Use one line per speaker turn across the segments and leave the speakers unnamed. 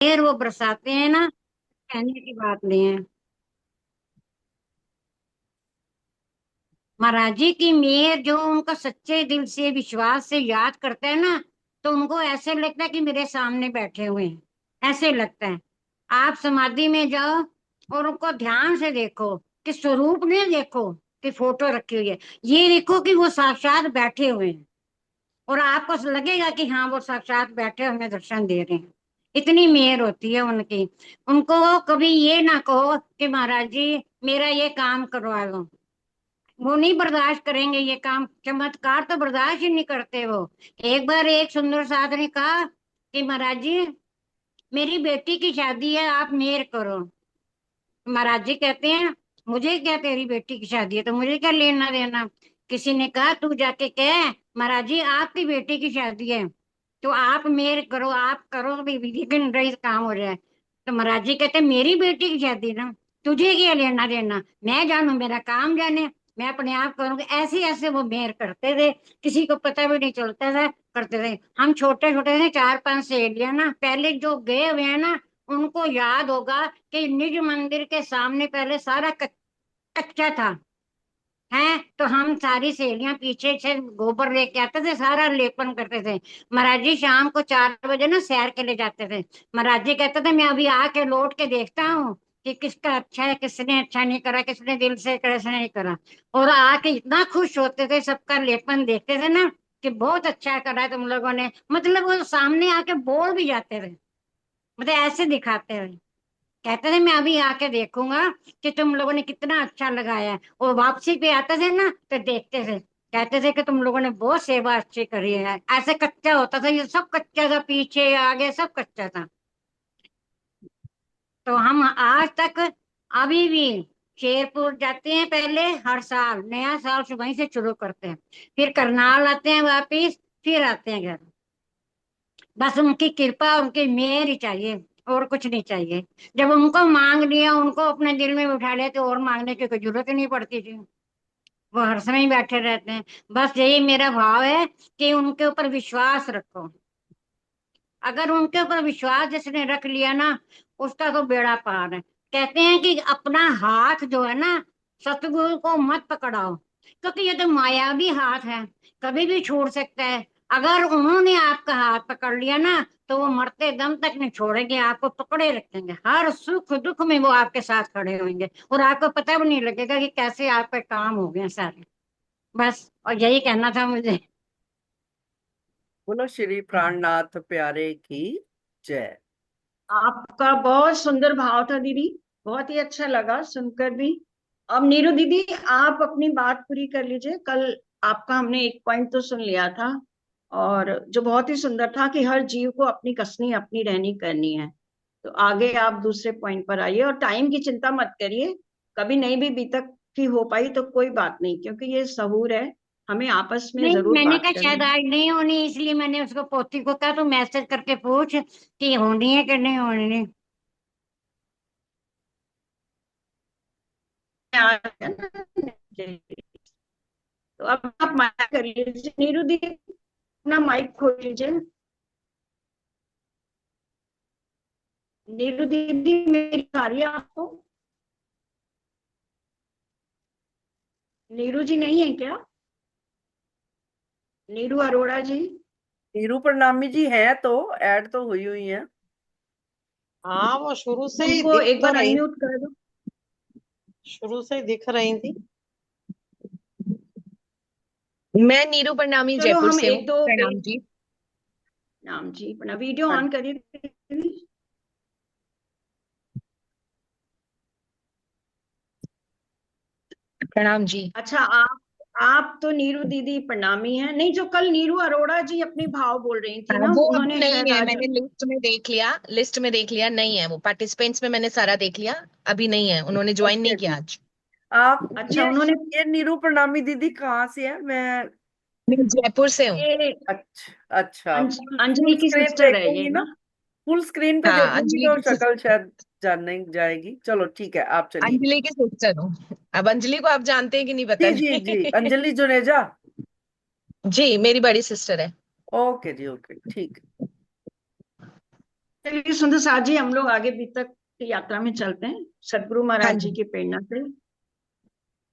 फिर वो बरसाते हैं ना, कहने की बात नहीं है। महाराज जी की मेहर जो उनका सच्चे दिल से विश्वास से याद करते हैं ना, तो उनको ऐसे लगता है कि मेरे सामने बैठे हुए हैं, ऐसे लगता है। आप समाधि में जाओ और उनको ध्यान से देखो, कि स्वरूप नहीं देखो कि फोटो रखी हुई है, ये देखो कि वो साक्षात बैठे हुए हैं। और आपको लगेगा कि हाँ वो साक्षात बैठे हमें दर्शन दे रहे हैं। इतनी मेहर होती है उनकी। उनको कभी ये ना कहो कि महाराज जी मेरा ये काम करवा लो, वो नहीं बर्दाश्त करेंगे ये काम, चमत्कार तो बर्दाश्त ही नहीं करते वो। एक बार एक सुंदर साध ने कहा कि महाराज जी मेरी बेटी की शादी है, आप मेहर करो। महाराज जी कहते हैं मुझे क्या, तेरी बेटी की शादी है तो मुझे क्या लेना देना। किसी ने कहा तू जाके कह महाराज जी आपकी बेटी की शादी है, तो आप मेहर करो, आप करो तो भी लेकिन रईस काम हो जाए। तो महाराज जी कहते मेरी बेटी की शादी ना, तुझे क्या लेना देना, मैं जानू मेरा काम जाने, मैं अपने आप करूंगी। ऐसे ऐसे वो मेहर करते थे, किसी को पता भी नहीं चलता था, करते थे। हम छोटे छोटे थे, चार पांच सहेलियां ना, पहले जो गए हुए हैं ना उनको याद होगा कि निज मंदिर के सामने पहले सारा कच्चा था, है। तो हम सारी सहेलियां पीछे से गोबर लेके आते थे, सारा लेपन करते थे। महाराज जी शाम को 4 बजे ना सैर के लिए जाते थे। महाराज जी कहते थे मैं अभी आके लौट के देखता हूँ कि किसका अच्छा है, किसने अच्छा नहीं करा, किसने दिल से करा, किसने नहीं करा। और आके इतना खुश होते थे, सबका लेपन देखते थे ना कि बहुत अच्छा करा है तुम लोगों ने, मतलब वो सामने आके बोल भी जाते थे, मतलब ऐसे दिखाते हैं। कहते थे मैं अभी आके देखूंगा कि तुम लोगों ने कितना अच्छा लगाया है। और वापसी पे आते थे ना तो देखते थे, कहते थे कि तुम लोगों ने बहुत सेवा अच्छी करी है। ऐसे कच्चा होता था, ये सब कच्चा था, पीछे आगे सब कच्चा था। तो हम आज तक अभी भी शेरपुर जाते हैं, पहले हर साल नया साल वहीं से शुरू करते हैं, फिर करनाल आते हैं वापिस, फिर आते हैं घर। बस उनकी कृपा उनकी मेहर ही चाहिए, और कुछ नहीं चाहिए। जब उनको मांग लिया, उनको अपने दिल में उठा लिया, तो और मांगने की कोई जरूरत ही नहीं पड़ती थी। वो हर समय ही बैठे रहते हैं। बस यही मेरा भाव है कि उनके ऊपर विश्वास रखो। अगर उनके ऊपर विश्वास जिसने रख लिया ना, उसका तो बेड़ा पार है। कहते हैं कि अपना हाथ जो है ना, सतगुरु को मत पकड़ाओ, क्योंकि ये तो मायावी हाथ है, कभी भी छूट सकता है। अगर उन्होंने आपका हाथ पकड़ लिया ना, तो वो मरते दम तक नहीं छोड़ेंगे, आपको पकड़े रखेंगे, हर सुख दुख में वो आपके साथ खड़े होंगे, और आपको पता भी नहीं लगेगा कि कैसे आपके काम हो गए सारे। बस और यही कहना था मुझे।
बोलो श्री प्राणनाथ प्यारे की जय।
आपका बहुत सुंदर भाव था दीदी, बहुत ही अच्छा लगा सुनकर भी। अब नीरू दीदी, आप अपनी बात पूरी कर लीजिए। कल आपका हमने एक पॉइंट तो सुन लिया था, और जो बहुत ही सुंदर था कि हर जीव को अपनी कसनी अपनी रहनी करनी है। तो आगे आप दूसरे पॉइंट पर आइए, और टाइम की चिंता मत करिए। कभी नहीं भी बीतक की हो पाई तो कोई बात नहीं, क्योंकि ये सहूर है, हमें आपस में
नहीं,
जरूर
मैंने
बात
कहा शायद
करनी
आज नहीं होनी, इसलिए मैंने उसको पोती को कहा तो मैसेज करके पूछ कि होनी है कि नहीं होनी।
है। तो अब आप माइक कर लीजिए नीरू दी, अपना माइक खोल लीजिए। नीरू दीदी मेरी आ रही है आपको? नीरू जी नहीं है क्या? नीरू अरोड़ा जी?
नीरू प्रणामी जी हैं तो ऐड तो हुई हुई है।
हाँ वो शुरू से ही
उनको
दिख
एक
तो
बार
रही,
अनम्यूट कर दो।
शुरू से ही दिख रही थी।
मैं नीरू प्रणामी
चलो
जयपुर
हम
से हूँ।
एक दो
प्रणाम जी।
नाम जी अपना वीडियो
हाँ
ऑन करिए दीदी।
प्रणाम जी।
अच्छा, आप तो नीरू दीदी प्रणामी हैं नहीं, जो कल नीरू अरोड़ा जी अपनी भाव बोल रही थी
हाँ,
ना,
वो अभी
उन्होंने
नहीं
शायद
है,
आज।
मैंने लिस्ट में देख लिया, लिस्ट में देख लिया, नहीं है वो पार्टिसिपेंट्स में, मैंने सारा देख लिया। अभी नहीं है, उन्होंने ज्वाइन
ओके
नहीं
जी।
किया आज।
आप
अच्छा,
ये
उन्होंने
ये नीरू प्रणामी दीदी कहाँ से है? मैं
मैं जयपुर से हूँ।
ये
अच्छा अच्छा, फुल
अंजलि
फुल
की
स्क्रीन
सिस्टर है ये
देखूंगी ना,
ना?
फुल स्क्रीन पे
हाँ,
देखूंगी
अंजलि
तो
की
शक्ल शायद जानने जाएगी। चलो ठीक है, आप चलिए।
अंजलि की सिस्टर हूँ। अब अंजलि को आप जानते हैं कि नहीं पता
जी जी जी,
नहीं।
अंजलि जुनेजा।
जी, मेरी बड़ी सिस्टर है।
ओके जी, ओके ठीक है।
चलिए सुंदर साथ जी, हम लोग आगे बीतक की यात्रा में चलते हैं सदगुरु
हाँ
महाराज जी
जी।
की प्रेरणा से।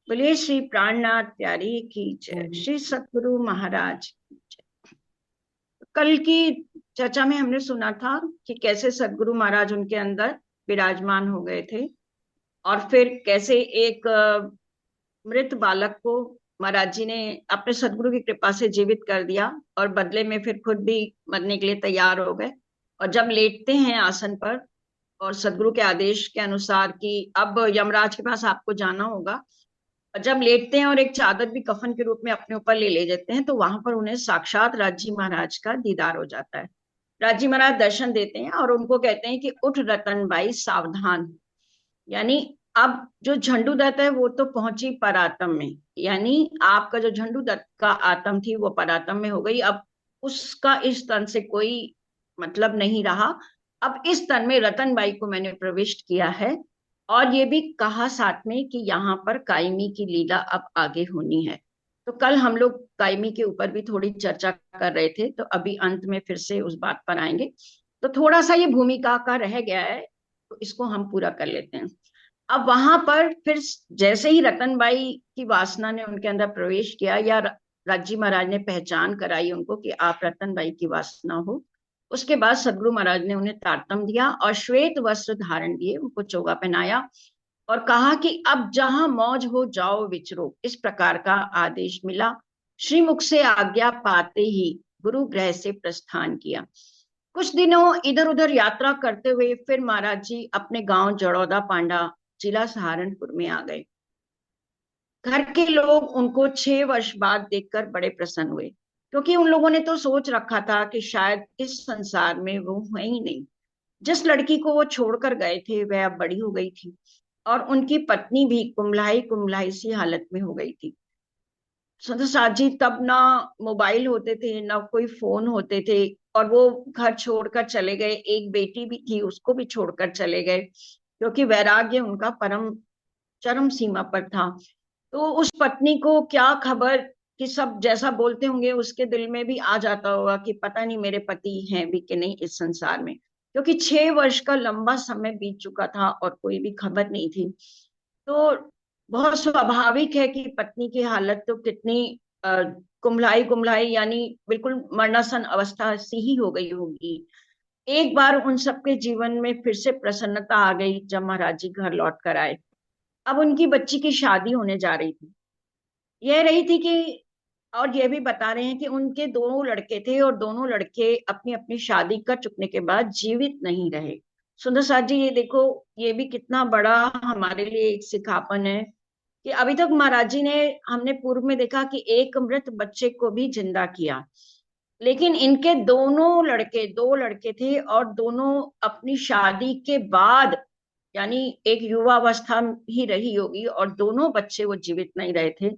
बोलिए श्री प्राणनाथ प्यारी की जय,
हम्म।
श्री सदगुरु महाराज की जय। कल की चर्चा में हमने सुना था कि कैसे सदगुरु महाराज उनके अंदर विराजमान हो गए थे, और फिर कैसे एक मृत बालक को महाराज जी ने अपने सदगुरु की कृपा से जीवित कर दिया, और बदले में फिर खुद भी मरने के लिए तैयार हो गए। और जब लेटते हैं आसन पर, और सदगुरु के आदेश के अनुसार कि अब यमराज के पास आपको जाना होगा, और जब लेटते हैं और एक चादर भी कफन के रूप में अपने ऊपर ले ले जाते हैं, तो वहां पर उन्हें साक्षात राजी महाराज का दीदार हो जाता है। राजी महाराज दर्शन देते हैं और उनको कहते हैं कि उठ रतन बाई सावधान। यानी अब जो झंडू दत्त है वो तो पहुंची परातम में, यानी आपका जो झंडू दत्त का आत्म थी वो परातम में हो गई। अब उसका इस तन से कोई मतलब नहीं रहा। अब इस तन में रतनबाई को मैंने प्रविष्ट किया है। और ये भी कहा साथ में कि यहाँ पर कायमी की लीला अब आगे होनी है। तो कल हम लोग कायमी के ऊपर भी थोड़ी चर्चा कर रहे थे, तो अभी अंत में फिर से उस बात पर आएंगे। तो थोड़ा सा ये भूमिका का रह गया है, तो इसको हम पूरा कर लेते हैं। अब वहां पर फिर जैसे ही रतनबाई की वासना ने उनके अंदर प्रवेश किया, या राजी महाराज ने पहचान कराई उनको कि आप रतनबाई की वासना हो, उसके बाद सदगुरु महाराज ने उन्हें तारतम दिया और श्वेत वस्त्र धारण दिए, उनको चोगा पहनाया और कहा कि अब जहां मौज हो जाओ विचरो, इस प्रकार का आदेश मिला। श्रीमुख से आज्ञा पाते ही गुरु गृह से प्रस्थान किया। कुछ दिनों इधर उधर यात्रा करते हुए फिर महाराज जी अपने गांव जड़ौदा पांडा, जिला सहारनपुर में आ गए। घर के लोग उनको 6 वर्ष बाद देखकर बड़े प्रसन्न हुए, क्योंकि उन लोगों ने तो सोच रखा था कि शायद इस संसार में वो है ही नहीं। जिस लड़की को वो छोड़कर गए थे वह अब बड़ी हो गई थी, और उनकी पत्नी भी कुम्हलाई कुम्हलाई सी हालत में हो गई थी। सुंदर साथ जी, तब ना मोबाइल होते थे ना कोई फोन होते थे, और वो घर छोड़कर चले गए। एक बेटी भी थी, उसको भी छोड़कर चले गए, क्योंकि वैराग्य उनका परम चरम सीमा पर था। तो उस पत्नी को क्या खबर कि सब जैसा बोलते होंगे उसके दिल में भी आ जाता होगा कि पता नहीं मेरे पति हैं भी कि नहीं इस संसार में, क्योंकि 6 वर्ष का लंबा समय बीत चुका था और कोई भी खबर नहीं थी। तो बहुत स्वाभाविक है कि पत्नी की हालत तो कितनी कुम्हलाई कुम्हलाई, यानी बिल्कुल मरणासन अवस्था सी ही हो गई होगी। एक बार उन सबके जीवन में फिर से प्रसन्नता आ गई जब महाराज जी घर लौट कर आए। अब उनकी बच्ची की शादी होने जा रही थी। यह रही थी कि, और ये भी बता रहे हैं कि उनके 2 लड़के थे और दोनों लड़के अपनी अपनी शादी कर चुकने के बाद जीवित नहीं रहे। सुंदर साथ जी, ये देखो, ये भी कितना बड़ा हमारे लिए एक सिखापन है कि अभी तक महाराज जी ने, हमने पूर्व में देखा कि एक मृत बच्चे को भी जिंदा किया, लेकिन इनके 2 लड़के, 2 लड़के थे और दोनों अपनी शादी के बाद, यानी एक युवावस्था ही रही होगी, और दोनों बच्चे वो जीवित नहीं रहे थे।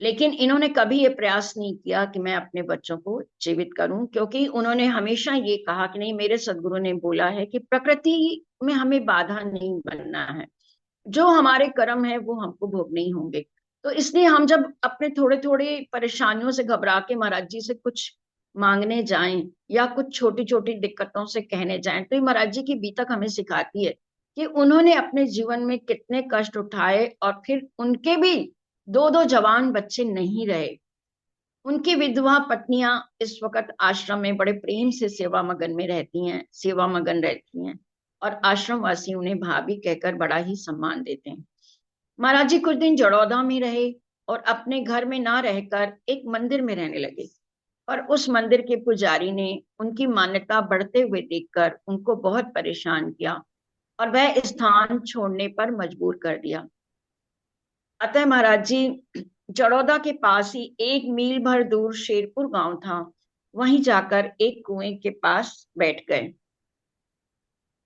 लेकिन इन्होंने कभी ये प्रयास नहीं किया कि मैं अपने बच्चों को जीवित करूं, क्योंकि उन्होंने हमेशा ये कहा कि नहीं, मेरे सदगुरु ने बोला है कि प्रकृति में हमें बाधा नहीं बनना है, जो हमारे कर्म है वो हमको भोगने ही होंगे। तो इसलिए हम जब अपने थोड़े थोड़े परेशानियों से घबरा के महाराज जी से कुछ मांगने जाएं, या कुछ छोटी छोटी दिक्कतों से कहने जाएं, तो ये महाराज जी की बीतक हमें सिखाती है कि उन्होंने अपने जीवन में कितने कष्ट उठाए, और फिर उनके भी 2-2 जवान बच्चे नहीं रहे। उनकी विधवा पत्नियां इस वक्त आश्रम में बड़े प्रेम से सेवा मगन में रहती हैं, सेवा मगन रहती हैं, और आश्रम वासी उन्हें भाभी कहकर बड़ा ही सम्मान देते हैं। महाराज जी कुछ दिन जड़ौदा में रहे और अपने घर में ना रहकर एक मंदिर में रहने लगे। और उस मंदिर के पुजारी ने उनकी मान्यता बढ़ते हुए देखकर उनको बहुत परेशान किया, और वह स्थान छोड़ने पर मजबूर कर दिया। अतः महाराज जी जड़ौदा के पास ही 1 मील भर दूर शेरपुर गांव था, वहीं जाकर एक कुएं के पास बैठ गए।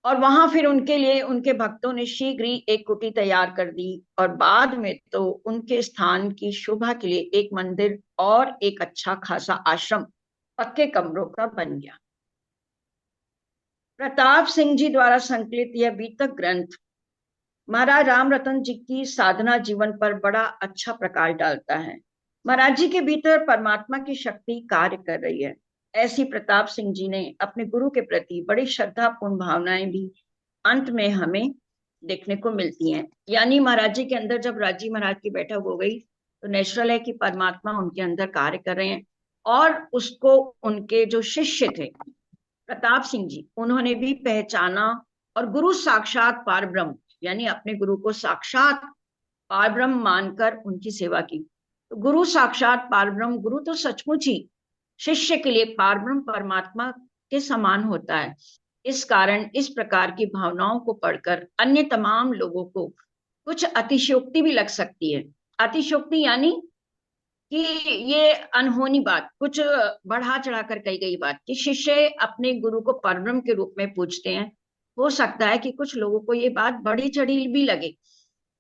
और वहां फिर उनके लिए उनके भक्तों ने शीघ्र ही एक कुटी तैयार कर दी, और बाद में तो उनके स्थान की शोभा के लिए एक मंदिर और एक अच्छा खासा आश्रम पक्के कमरों का बन गया। प्रताप सिंह जी द्वारा संकलित यह बीतक ग्रंथ महाराज राम रतन जी की साधना जीवन पर बड़ा अच्छा प्रकाश डालता है। महाराज जी के भीतर परमात्मा की शक्ति कार्य कर रही है। ऐसी प्रताप सिंह जी ने अपने गुरु के प्रति बड़ी श्रद्धापूर्ण भावनाएं भी अंत में हमें देखने को मिलती हैं। यानी महाराज जी के अंदर जब राजी महाराज की बैठक हो गई तो नेचुरल है कि परमात्मा उनके अंदर कार्य कर रहे हैं, और उसको उनके जो शिष्य थे प्रताप सिंह जी, उन्होंने भी पहचाना और गुरु साक्षात पारब्रह्म यानी अपने गुरु को साक्षात पारब्रह्म मानकर उनकी सेवा की। तो गुरु साक्षात पारब्रह्म, गुरु तो सचमुच ही शिष्य के लिए पारब्रह्म परमात्मा के समान होता है। इस कारण इस प्रकार की भावनाओं को पढ़कर अन्य तमाम लोगों को कुछ अतिशयोक्ति भी लग सकती है। अतिशयोक्ति यानी कि ये अनहोनी बात, कुछ बढ़ा चढ़ाकर कही गई बात कि शिष्य अपने गुरु को परब्रह्म के रूप में पूजते हैं। हो सकता है कि कुछ लोगों को ये बात बड़ी चढ़ी भी लगे,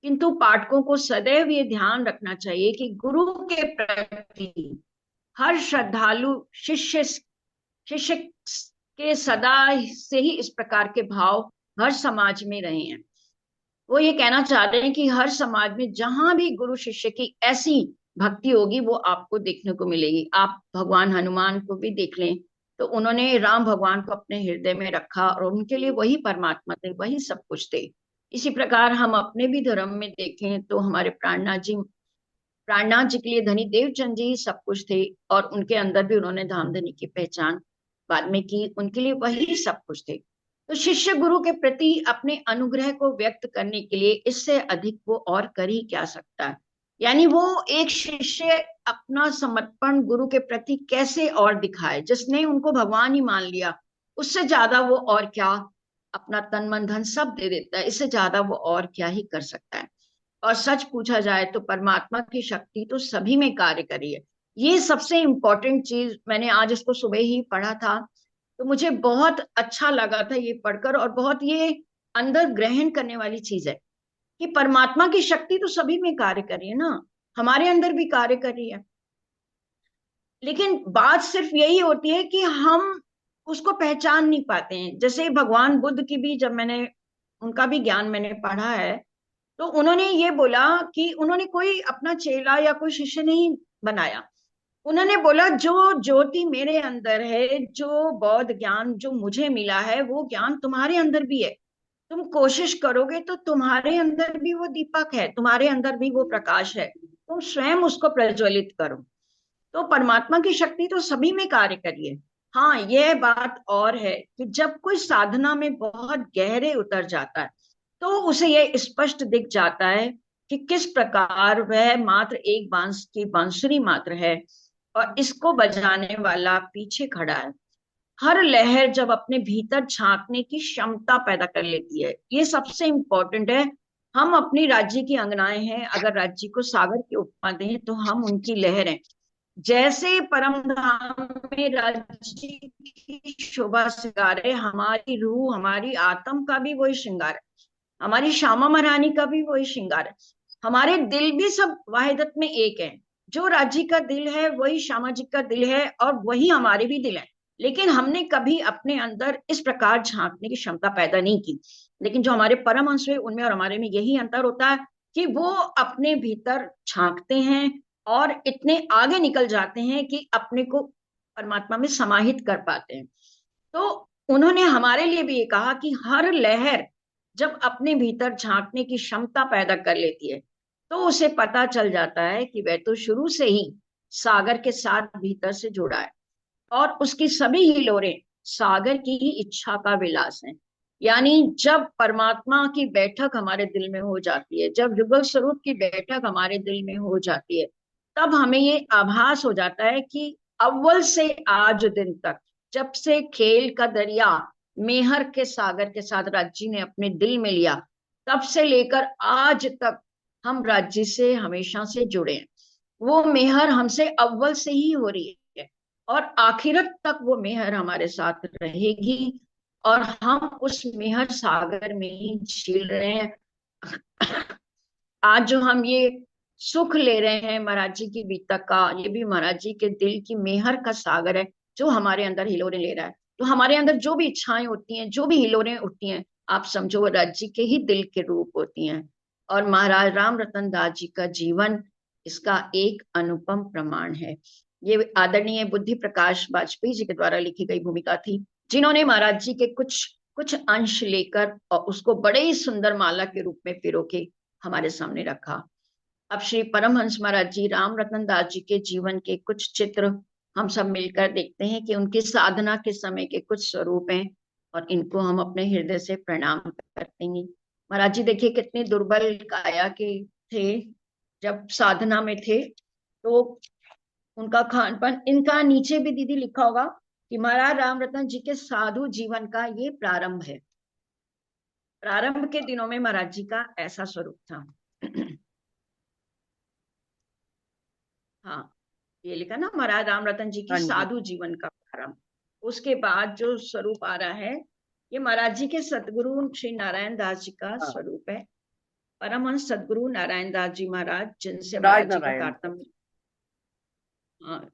किंतु पाठकों को सदैव ये ध्यान रखना चाहिए कि गुरु के प्रति हर श्रद्धालु शिष्य शिष्य के सदा से ही इस प्रकार के भाव हर समाज में रहे हैं। वो ये कहना चाह रहे हैं कि हर समाज में जहां भी गुरु शिष्य की ऐसी भक्ति होगी वो आपको देखने को मिलेगी। आप भगवान हनुमान को भी देख लें तो उन्होंने राम भगवान को अपने हृदय में रखा और उनके लिए वही परमात्मा थे, वही सब कुछ थे। इसी प्रकार हम अपने भी धर्म में देखें तो हमारे प्राणनाथ जी के लिए धनी देवचंद जी सब कुछ थे, और उनके अंदर भी उन्होंने धामधनी की पहचान बाद में की, उनके लिए वही सब कुछ थे। तो शिष्य गुरु के प्रति अपने अनुग्रह को व्यक्त करने के लिए इससे अधिक वो और कर ही क्या सकता है। यानी वो एक शिष्य अपना समर्पण गुरु के प्रति कैसे और दिखाए, जिसने उनको भगवान ही मान लिया, उससे ज्यादा वो और क्या अपना तन मन धन सब दे देता है, इससे ज्यादा वो और क्या ही कर सकता है। और सच पूछा जाए तो परमात्मा की शक्ति तो सभी में कार्य करी है। ये सबसे इंपॉर्टेंट चीज, मैंने आज इसको सुबह ही पढ़ा था तो मुझे बहुत अच्छा लगा था ये पढ़कर, और बहुत ये अंदर ग्रहण करने वाली चीज है कि परमात्मा की शक्ति तो सभी में कार्य कर रही है ना, हमारे अंदर भी कार्य कर रही है। लेकिन बात सिर्फ यही होती है कि हम उसको पहचान नहीं पाते हैं। जैसे भगवान बुद्ध की भी जब मैंने उनका भी ज्ञान मैंने पढ़ा है तो उन्होंने ये बोला कि उन्होंने कोई अपना चेला या कोई शिष्य नहीं बनाया। उन्होंने बोला जो ज्योति मेरे अंदर है, जो बौद्ध ज्ञान जो मुझे मिला है वो ज्ञान तुम्हारे अंदर भी है। तुम कोशिश करोगे तो तुम्हारे अंदर भी वो दीपक है, तुम्हारे अंदर भी वो प्रकाश है, तुम स्वयं उसको प्रज्वलित करो। तो परमात्मा की शक्ति तो सभी में कार्य करी है। हाँ, यह बात और है कि जब कोई साधना में बहुत गहरे उतर जाता है तो उसे यह स्पष्ट दिख जाता है कि किस प्रकार वह मात्र एक बांस की बांसुरी मात्र है और इसको बजाने वाला पीछे खड़ा है। हर लहर जब अपने भीतर झांकने की क्षमता पैदा कर लेती है, ये सबसे इंपॉर्टेंट है। हम अपनी राज्य की अंगनाएं हैं, अगर राज्य को सागर की उपमा दें तो हम उनकी लहर हैं। जैसे परम धाम में राज्य की शोभा श्रृंगार है, हमारी रूह हमारी आत्म का भी वही श्रृंगार है, हमारी श्यामा महारानी का भी वही श्रृंगार है। हमारे दिल भी सब वाहिदत में एक है। जो राज्य का दिल है वही श्यामा जी का दिल है और वही हमारे भी दिल है। लेकिन हमने कभी अपने अंदर इस प्रकार झांकने की क्षमता पैदा नहीं की। लेकिन जो हमारे परम हंस हुए उनमें और हमारे में यही अंतर होता है कि वो अपने भीतर झांकते हैं और इतने आगे निकल जाते हैं कि अपने को परमात्मा में समाहित कर पाते हैं। तो उन्होंने हमारे लिए भी ये कहा कि हर लहर जब अपने भीतर झांकने की क्षमता पैदा कर लेती है तो उसे पता चल जाता है कि वह तो शुरू से ही सागर के साथ भीतर से जुड़ा है और उसकी सभी हिलोरें सागर की ही इच्छा का विलास है। यानी जब परमात्मा की बैठक हमारे दिल में हो जाती है, जब युगल स्वरूप की बैठक हमारे दिल में हो जाती है, तब हमें ये आभास हो जाता है कि अव्वल से आज दिन तक, जब से खेल का दरिया मेहर के सागर के साथ राज्य ने अपने दिल में लिया, तब से लेकर आज तक हम राज्य से हमेशा से जुड़े हैं। वो मेहर हमसे अव्वल से ही हो रही है और आखिरत तक वो मेहर हमारे साथ रहेगी और हम उस मेहर सागर में ही झील रहे हैं। आज जो हम ये सुख ले रहे हैं महाराज जी की बीतक का, ये भी महाराज जी के दिल की मेहर का सागर है जो हमारे अंदर हिलोरें ले रहा है। तो हमारे अंदर जो भी इच्छाएं होती हैं, जो भी हिलोरें उठती हैं, आप समझो वो राज्य जी के ही दिल के रूप होती हैं। और महाराज राम रतन दास जी का जीवन इसका एक अनुपम प्रमाण है। ये आदरणीय बुद्धि प्रकाश वाजपेयी जी के द्वारा लिखी गई भूमिका थी, जिन्होंने महाराज जी के कुछ कुछ अंश लेकर और उसको बड़े ही सुंदर माला के रूप में पिरो के हमारे सामने रखा। अब श्री परमहंस महाराज जी राम रतन दास जी के जीवन के कुछ चित्र हम सब मिलकर देखते हैं कि उनकी साधना के समय के कुछ स्वरूप हैं, और इनको हम अपने हृदय से प्रणाम करते हैं। महाराज जी देखिए कितने दुर्बल काया के थे जब साधना में थे, तो उनका खान पान, इनका नीचे भी दीदी लिखा होगा कि महाराज राम रतन जी के साधु जीवन का ये प्रारंभ है। प्रारंभ के दिनों में महाराज जी का ऐसा स्वरूप था। हाँ, ये लिखा ना महाराज राम रतन जी की
हाँ जी।
साधु जीवन का प्रारंभ। उसके बाद जो स्वरूप आ रहा है, ये महाराज जी के सदगुरु श्री नारायण दास जी का
हाँ।
स्वरूप है। परमहंस सदगुरु नारायण दास जी महाराज, जिनसे
राज
महाराज जी का
नारायण।
तारतम्य,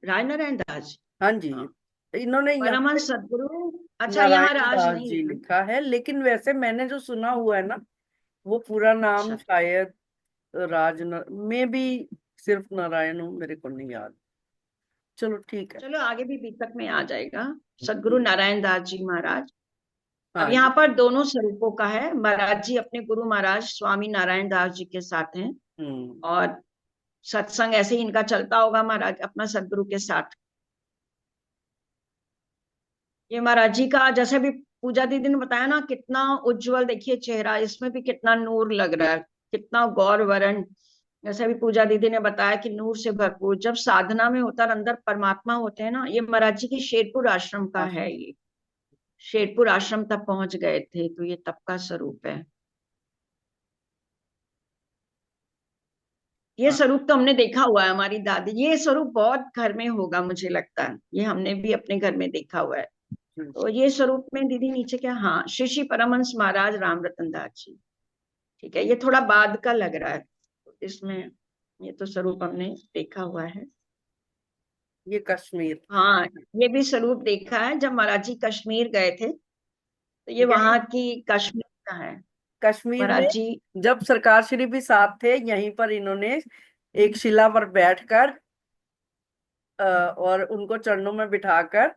राज नारायण दास जी,
हाँ जी,
हाँ,
इन्होंने यहाँ पे
परमहंस सदगुरु, अच्छा यहाँ
नारायण
राज
दास
नहीं
जी
लिखा।
लिखा है, लेकिन वैसे मैंने जो सुना हुआ है ना, वो पूरा नाम
अच्छा,
शायद में भी सिर्फ नारायण हो, मेरे को नहीं याद। चलो ठीक है।
चलो आगे भी बीतक में आ जाएगा। सदगुरु नारायण दास जी महाराज, अब
हाँ
यहाँ पर दोनों स्वरूपों का है। महाराज जी अपने गुरु महाराज स्वामी नारायण दास जी के साथ हैं,
हम्म।
और सत्संग ऐसे ही इनका चलता होगा महाराज अपना सदगुरु के साथ। ये महाराज जी का जैसे भी पूजा दीदी ने बताया ना, कितना उज्जवल, देखिए चेहरा, इसमें भी कितना नूर लग रहा है, कितना गौर वरण। जैसे भी पूजा दीदी ने बताया कि नूर से भरपूर, जब साधना में होता है अंदर परमात्मा होते हैं ना। ये महाराज जी की शेरपुर आश्रम का है, ये शेरपुर आश्रम तक पहुंच गए थे, तो ये तब का स्वरूप है। ये
हाँ।
स्वरूप तो हमने देखा हुआ है, हमारी दादी, ये स्वरूप बहुत घर में होगा मुझे लगता है, ये हमने भी अपने घर में देखा हुआ है। तो ये स्वरूप में दीदी नीचे क्या, हाँ, श्री श्री परमहंस महाराज राम रतन दास जी, ठीक है, ये थोड़ा बाद का लग रहा है, तो इसमें ये तो स्वरूप हमने देखा हुआ है।
ये कश्मीर।
हाँ, ये भी स्वरूप देखा है, जब महाराज जी कश्मीर गए थे, तो ये
यही
वहां की कश्मीर का है।
कश्मीर में
महाराज जी,
जब सरकार श्री भी साथ थे, यहीं पर इन्होंने एक शिला पर बैठकर और उनको चरणों में बिठाकर,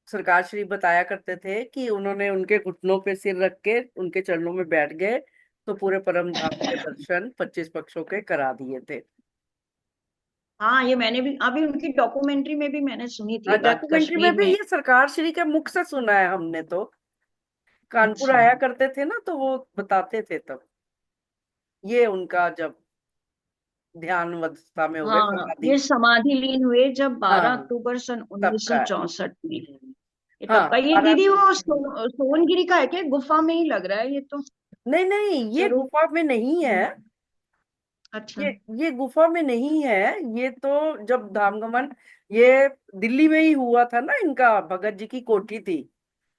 सरकार श्री बताया करते थे कि उन्होंने उनके घुटनों पे सिर रख के उनके चरणों में बैठ गए, तो पूरे परम धाम के दर्शन 25 पक्षों के करा दिए थे।
हाँ, ये मैंने भी अभी उनकी डॉक्यूमेंट्री में भी मैंने सुनी थी ये बात,
डॉक्यूमेंट्री में
कश्मीर
भी
में।
ये सरकार श्री के मुख से सुना है हमने, तो कानपुर
अच्छा,
आया करते थे ना, तो वो बताते थे तब, ये उनका जब ध्यान अवस्था में हो गए
हाँ,
समाधि।
ये समाधि लीन हुए जब 12
हाँ,
अक्टूबर सन
तब का है।
1964 में। ये
हाँ,
तब का, ये
12
दीदी वो
अक्टूबर।
सोनगिरी का है क्या, गुफा में ही लग रहा है ये तो
नहीं नहीं, ये
स्वरूप।
गुफा में नहीं है।
अच्छा,
ये ये गुफा में नहीं है। ये तो जब धामगमन, ये दिल्ली में ही हुआ था ना, इनका भगत जी की कोठी थी,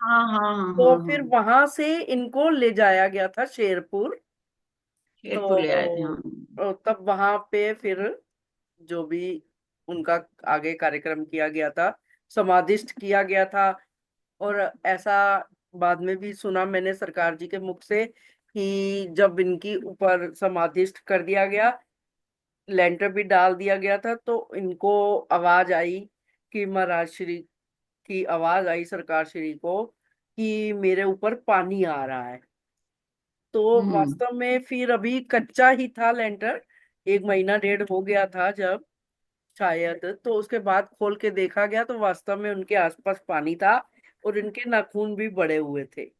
हाँ हाँ हाँ
तो
हाँ
फिर
हाँ,
वहां से इनको ले जाया गया था शेरपुर।
शेरपुर ले आए थे, हाँ।
तब वहां पे फिर जो भी उनका आगे कार्यक्रम किया गया था, समाधिस्थ किया गया था। और ऐसा बाद में भी सुना मैंने सरकार जी के मुख से कि जब इनकी ऊपर समाधिस्थ कर दिया गया, लेंटर भी डाल दिया गया था, तो इनको आवाज आई कि महाराज श्री की आवाज आई सरकार श्री को कि मेरे ऊपर पानी आ रहा है। तो
हम्म,
वास्तव में फिर अभी कच्चा ही था लेंटर, 1 महीना डेढ़ हो गया था जब, शायद, तो उसके बाद खोल के देखा गया तो वास्तव में उनके आसपास पानी था, और इनके नाखून भी बड़े हुए थे।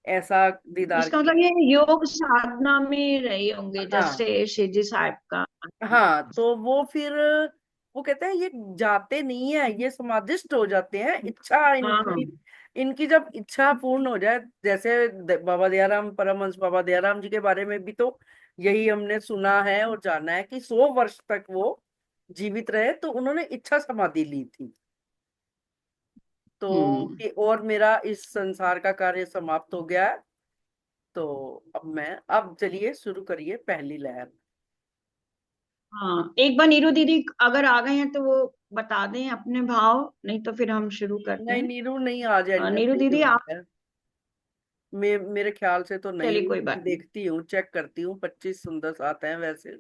ऐसा दीदार
इसका
किया।
मतलब ये योग साधना में रहे होंगे,
हाँ
जैसे शिवजी साहब का।
हाँ, तो वो फिर वो कहते हैं ये जाते नहीं है, ये समाधिस्थ हो जाते हैं। इच्छा
हाँ,
इनकी इनकी जब इच्छा पूर्ण हो जाए, जैसे बाबा दयाराम, परमहंस बाबा दयाराम जी के बारे में भी तो यही हमने सुना है और जाना है कि 100 वर्ष तक वो जीवित रहे, तो उन्होंने इच्छा समाधि ली थी। तो
हम्म,
कि और मेरा इस संसार का कार्य समाप्त हो गया है, तो अब चलिए शुरू करिए पहली लहर।
हाँ, एक बार नीरू दीदी अगर आ गए हैं तो वो बता दें अपने भाव, नहीं तो फिर हम शुरू करते
नहीं,
हैं।
नीरू नहीं, आज एंटर
नीरू
नहीं
दीदी
हुई
आप,
है। मेरे ख्याल से तो नहीं
चलिए
हुई।
कोई
मैं
बात नहीं।
देखती हूँ, चेक करती हूँ, 25 सुंदर आते हैं वैसे।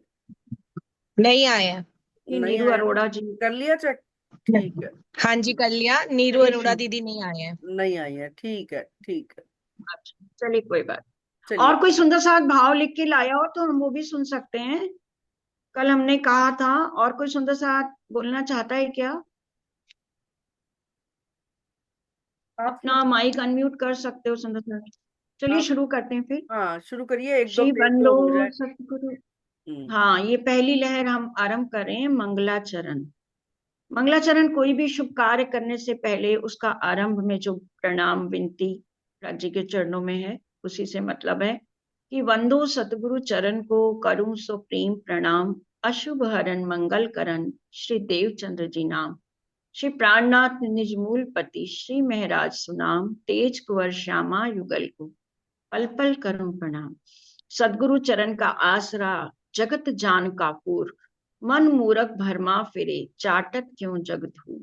नहीं आया।
कि
नहीं
नीरू
आया ना,
अरोड़ा जी?
कर लिया चेक? ठीक है,
हाँ जी, कर लिया। नीरू
चलिए
अरोड़ा
शुरू।
दीदी नहीं आए हैं।
नहीं आई है, ठीक है ठीक है।
अच्छा, चलिए कोई बात।
चलिए।
और कोई सुंदर सा भाव लिख के लाया हो तो हम वो भी सुन सकते हैं। कल हमने कहा था, और कोई सुंदर सा बोलना चाहता है क्या?
आप शुरू
अपना माइक अनम्यूट कर सकते हो सुंदर सा। चलिए
आप
शुरू करते हैं फिर।
हाँ शुरू करिए, एक दो
श्री
पेज
बंदो
जो हो जाए।
सतगुरु।
हम्म।
हाँ, ये पहली लहर हम आरंभ कर रहे हैं, मंगलाचरण। मंगलाचरण कोई भी शुभ कार्य करने से पहले उसका आरंभ में जो प्रणाम विनती राज्य के चरणों में है, उसी से मतलब है कि वंदो सतगुरु चरण को, करूं सो प्रेम प्रणाम, अशुभ हरण मंगल करण, श्री देवचंद्र जी नाम। श्री प्राणनाथ निजमूल पति, श्री महराज सुनाम, तेज कुंवर श्यामा युगल को, पल पल करूं प्रणाम। सदगुरु चरण का आसरा, जगत जान का पूर, मन मूरख भरमा फिरे, चाटत क्यों जग धूल।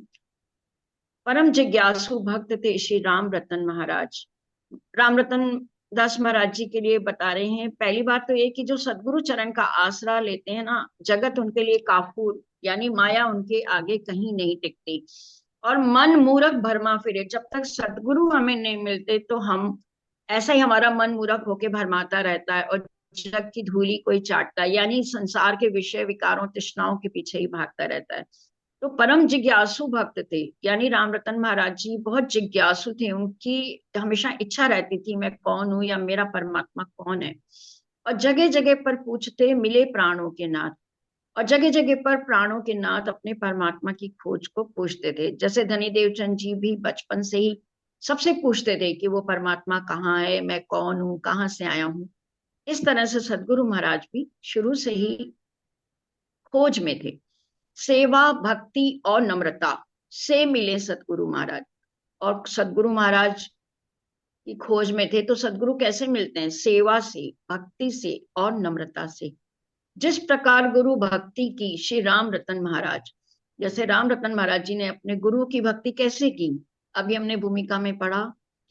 परम जिज्ञासु भक्त थे श्री राम रतन महाराज। राम रतन दास महाराज जी के लिए बता रहे हैं। पहली बात तो ये कि जो सदगुरु चरण का आसरा लेते हैं ना, जगत उनके लिए काफूर, यानी माया उनके आगे कहीं नहीं टिकती। और मन मूरख भरमा फिरे, जब तक सदगुरु हमें नहीं मिलते तो हम ऐसा ही, हमारा मन मूरख होके भरमाता रहता है और जग की धूली कोई चाटता है, यानी संसार के विषय विकारों तृष्णाओं के पीछे ही भागता रहता है। तो परम जिज्ञासु भक्त थे, यानी राम रतन महाराज जी बहुत जिज्ञासु थे। उनकी हमेशा इच्छा रहती थी मैं कौन हूं, या मेरा परमात्मा कौन है। और जगह जगह पर पूछते, मिले प्राणों के नाथ। और जगह जगह पर प्राणों के नाथ अपने परमात्मा की खोज को पूछते थे। जैसे धनी देवचंद जी भी बचपन से ही सबसे पूछते थे कि वो परमात्मा कहाँ है, मैं कौन हूँ, कहाँ से आया हूँ। इस तरह से सदगुरु महाराज भी शुरू से ही खोज में थे। सेवा भक्ति और नम्रता से मिले सदगुरु महाराज। और सदगुरु महाराज की खोज में थे, तो सदगुरु कैसे मिलते हैं? सेवा से, भक्ति से और नम्रता से। जिस प्रकार गुरु भक्ति की श्री राम रतन महाराज, जैसे राम रतन महाराज जी ने अपने गुरु की भक्ति कैसे की, अभी हमने भूमिका में पढ़ा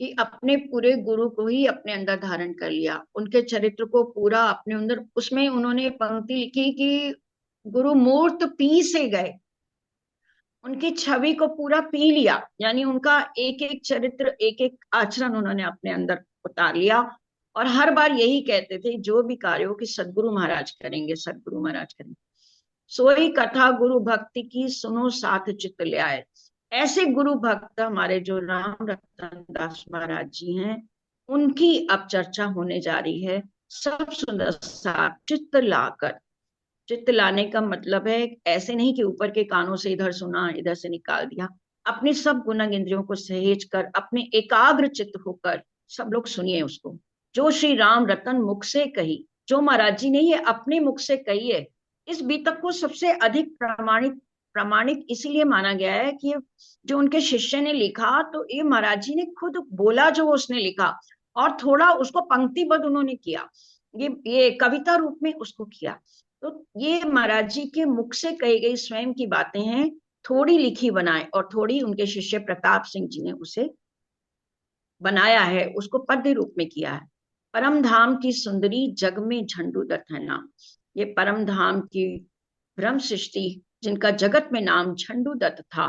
कि अपने पूरे गुरु को ही अपने अंदर धारण कर लिया, उनके चरित्र को पूरा अपने अंदर। उसमें उन्होंने पंक्ति लिखी कि गुरु मूर्त पी से गए, उनकी छवि को पूरा पी लिया, यानी उनका एक एक चरित्र, एक एक आचरण उन्होंने अपने अंदर उतार लिया। और हर बार यही कहते थे, जो भी कार्य हो कि सदगुरु महाराज करेंगे, सदगुरु महाराज करेंगे। सोई कथा गुरु भक्ति की, सुनो साथ चित्त ले आए। ऐसे गुरु भक्त हमारे जो राम रतन दास महाराज जी हैं, उनकी अब चर्चा होने जा रही है। सब सुंदर साथ चित्त लाकर। चित्त लाने का मतलब है ऐसे नहीं कि ऊपर के कानों से इधर सुना इधर से निकाल दिया। अपने सब गुणन इंद्रियों को सहेज कर, अपने एकाग्र चित्त होकर सब लोग सुनिए उसको। जो श्री राम रतन मुख से कही, जो महाराज जी ने ये अपने मुख से कही है, इस बीतक को सबसे अधिक प्रामाणिक इसीलिए माना गया है कि जो उनके शिष्य ने लिखा, तो ये महाराज जी ने खुद बोला जो उसने लिखा, और थोड़ा उसको पंक्तिबद्ध उन्होंने किया, ये कविता रूप में उसको किया। तो ये महाराज जी के मुख से कही गई स्वयं की बातें हैं, थोड़ी लिखी बनाए, और थोड़ी उनके शिष्य प्रताप सिंह जी ने उसे बनाया है, उसको पद्य रूप में किया है। परम धाम की सुंदरी, जग में झंडू दत्त है नाम। ये परम धाम की ब्रह्म सृष्टि, जिनका जगत में नाम झंडू दत्त था,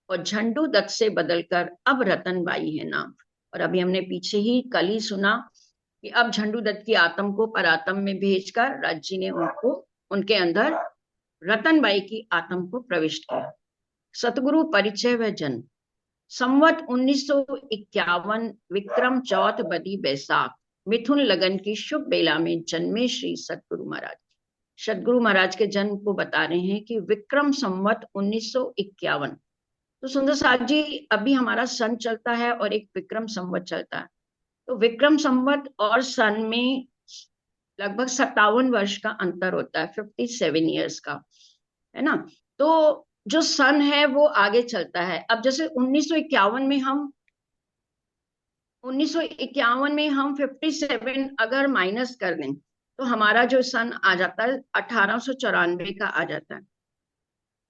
और झंडू दत्त से बदलकर अब रतनबाई है नाम। और अभी हमने पीछे ही कल ही सुना कि अब झंडू दत्त की आत्म को परात्म में भेजकर राज्य ने उनको, उनके अंदर रतनबाई की आत्म को प्रविष्ट किया। सतगुरु परिचय व जन्म। संवत 1951, विक्रम चौथ बदी बैसाख, मिथुन लगन की शुभ बेला में जन्मे श्री सतगुरु महाराज। सतगुरु महाराज के जन्म को बता रहे हैं कि विक्रम संवत 1951। तो सुंदर साहब जी, अभी हमारा सन चलता है और एक विक्रम संवत चलता है। तो विक्रम संवत और सन में लगभग 57 वर्ष का अंतर होता है, 57 ईयर्स का, है ना। तो जो सन है वो आगे चलता है। अब जैसे 1951 में हम 57 अगर माइनस कर दें, तो हमारा जो सन आ जाता है 1894 का आ जाता है।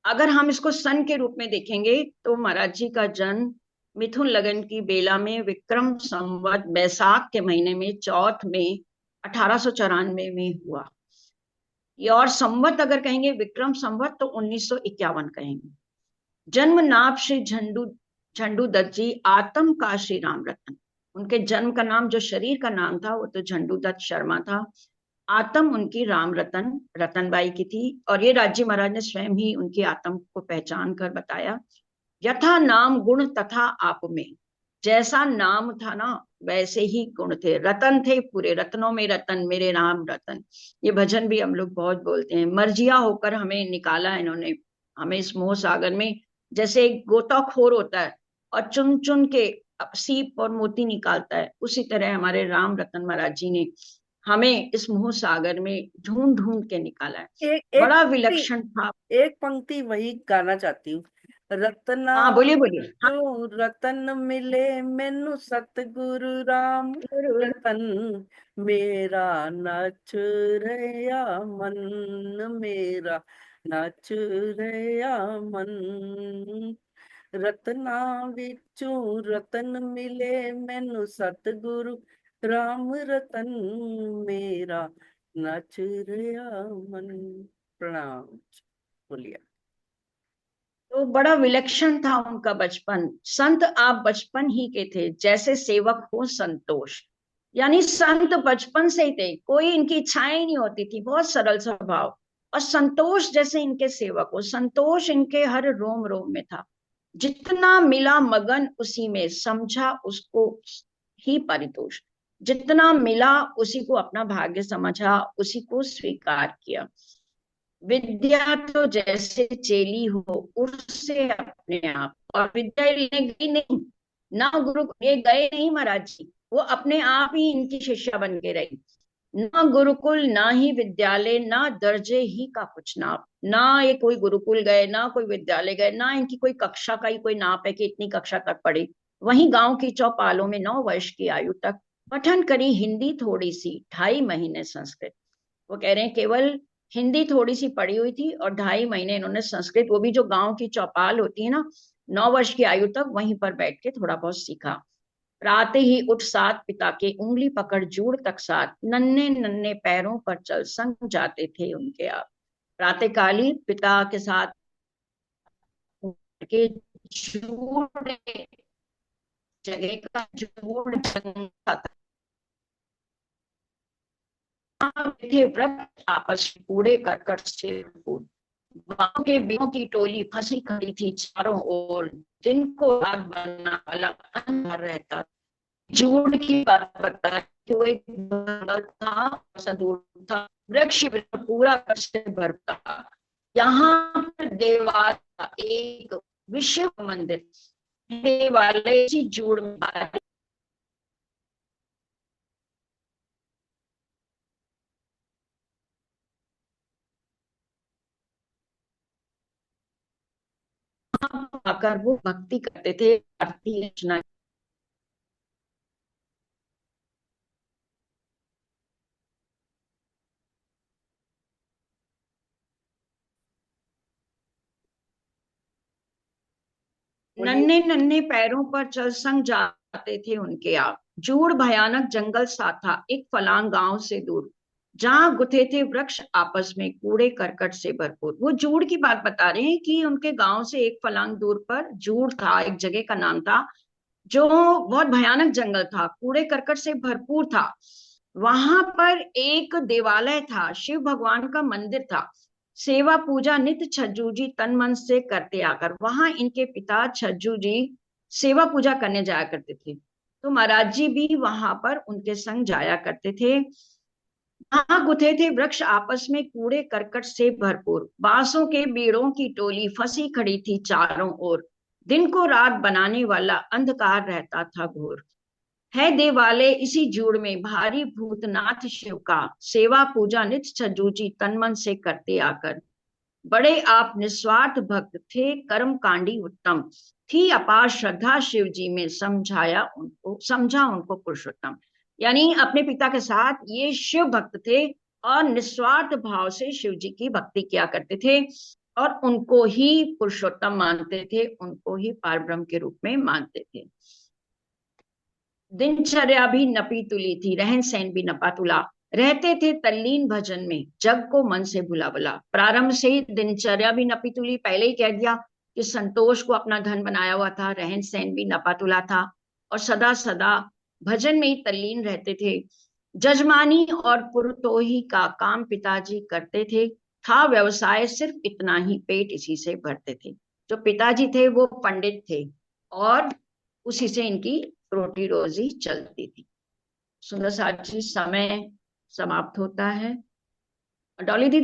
अगर हम इसको सन के रूप में देखेंगे तो महाराज जी का जन्म मिथुन लगन की बेला में विक्रम संवत बैसाख के महीने में चौथ में 1894 में हुआ। ये और संवत अगर कहेंगे विक्रम संवत तो 1951 कहेंगे। जन्म नाम श्री झंडू झंडू दत्त जी, आत्म का श्री राम रतन। उनके जन्म का नाम, जो शरीर का नाम था, वो तो झंडू दत्त शर्मा था। आत्म उनकी राम रतन रतनबाई की थी। और ये राजी महाराज ने स्वयं ही उनकी आत्म को पहचान कर बताया, यथा नाम गुण तथा आप में। जैसा नाम था ना, वैसे ही गुण थे, रतन थे पूरे, रत्नों में रतन, मेरे राम रतन। ये भजन भी हम लोग बहुत बोलते हैं। मर्जिया होकर हमें निकाला इन्होंने, हमें इस मोह सागर में। जैसे एक गोताखोर होता है और चुन चुन के सीप और मोती निकालता है, उसी तरह हमारे राम रतन महाराज जी ने हमें इस मोह सागर में ढूंढ ढूंढ के निकाला है।
एक एक
बड़ा
पंक्ति
विलक्षण था।
एक पंक्ति वही गाना चाहती हूँ। रतना
हाँ बोलिए बोलिए। हाँ,
जो रतन मिले मैनू सतगुरु राम रतन, मेरा नच रया मन, मेरा नच रया मन। रतना विचों रतन मिले मैनू सतगुरु राम रतन, मेरा नच रया मन। प्रणाम। बोलिए।
तो बड़ा विलक्षण था उनका बचपन। संत आप बचपन ही के थे, जैसे सेवक हो संतोष। यानी संत बचपन से ही थे, कोई इनकी इच्छाएं ही नहीं होती थी, बहुत सरल स्वभाव। और संतोष जैसे इनके सेवक हो, संतोष इनके हर रोम रोम में था। जितना मिला मगन उसी में, समझा उसको ही परितोष। जितना मिला उसी को अपना भाग्य समझा, उसी को स्वीकार किया। विद्या तो जैसे चेली हो उससे अपने आप, और विद्या लेने गई नहीं ना, गुरु ये गए नहीं महाराज जी, वो अपने आप ही इनकी शिष्या बन के रही। ना गुरुकुल ना ही विद्यालय, ना दर्जे ही का कुछ नाप। ना ये कोई गुरुकुल गए ना कोई विद्यालय गए, ना इनकी कोई कक्षा का ही कोई नाप है कि इतनी कक्षा तक पढ़ी। वहीं गांव की चौपालों में 9 वर्ष की आयु तक पठन करी हिंदी थोड़ी सी, 2.5 महीने संस्कृत। वो कह रहे हैं केवल हिंदी थोड़ी सी पढ़ी हुई थी और 2.5 महीने इन्होंने संस्कृत, वो भी जो गांव की चौपाल होती है ना, 9 वर्ष की आयु तक वहीं पर बैठ के थोड़ा बहुत सीखा। प्रातः ही उठ साथ पिता के, उंगली पकड़ जूड़ तक साथ, नन्हे नन्हे पैरों पर चल संग जाते थे उनके आप। प्रातःकाल ही पिता के साथ के जूड़ जगह का जूड़ जंग थे व्रत आपस में कूड़े करकट से भरपूर। गांव के बीरों की टोली फंसी खड़ी थी चारों ओर, दिन को रात बनना वाला अंधार रहता। जूड़ की बात बता कि वो एक जंगल था, दूर था, वृक्ष पूरा कष्ट से भरता। यहाँ पर देवालय का एक विश्व मंदिर, देवालय इसी जूड़ में आकर वो भक्ति करते थे, आरती अर्चना।
बोलिए।
नन्हे नन्हे पैरों पर चल संग जाते थे उनके आप। जूड़ भयानक जंगल सा था, एक फलांग गांव से दूर, जहां गुथे थे वृक्ष आपस में कूड़े करकट से भरपूर। वो जूड़ की बात बता रहे हैं कि उनके गांव से एक फलांग दूर पर जूड़ था, एक जगह का नाम था, जो बहुत भयानक जंगल था, कूड़े करकट से भरपूर था। वहां पर एक देवालय था, शिव भगवान का मंदिर था। सेवा पूजा नित्य छज्जू जी तन मन से करते आकर, वहां इनके पिता छज्जू जी सेवा पूजा करने जाया करते थे। तो महाराज जी भी वहां पर उनके संग जाया करते थे। वहां गुथे थे वृक्ष आपस में कूड़े करकट से भरपूर, बांसों के बीड़ों की टोली फंसी खड़ी थी चारों ओर। दिन को रात बनाने वाला अंधकार रहता था घोर। है देवालय इसी जूड़ में, भारी भूतनाथ शिव का, सेवा पूजा नित्य छज्जू जी तन मन से करते आकर। बड़े आप निस्वार्थ भक्त थे, कर्म कांडी उत्तम, थी अपार श्रद्धा शिव जी में, समझा उनको पुरुषोत्तम। यानी अपने पिता के साथ ये शिव भक्त थे और निस्वार्थ भाव से शिव जी की भक्ति किया करते थे, और उनको ही पुरुषोत्तम मानते थे, उनको ही पारब्रह्म के रूप में मानते थे। दिनचर्या भी नपी तुली थी, रहन सहन भी नपा तुला। रहते थे तल्लीन भजन में, जग को मन से भुला भुला। प्रारंभ से ही दिनचर्या भी नपीतुली, पहले ही कह दिया कि संतोष को अपना धन बनाया हुआ था, रहन सहन भी नपातुला था, और सदा सदा भजन में ही तल्लीन रहते थे। जजमानी और पुरतोही का काम पिताजी करते थे, था व्यवसाय सिर्फ इतना ही, पेट इसी से भरते थे। जो पिताजी थे वो पंडित थे और उसी से इनकी रोटी रोजी चलती थी। सुंदर साक्षी, समय समाप्त होता है। डॉली दीदी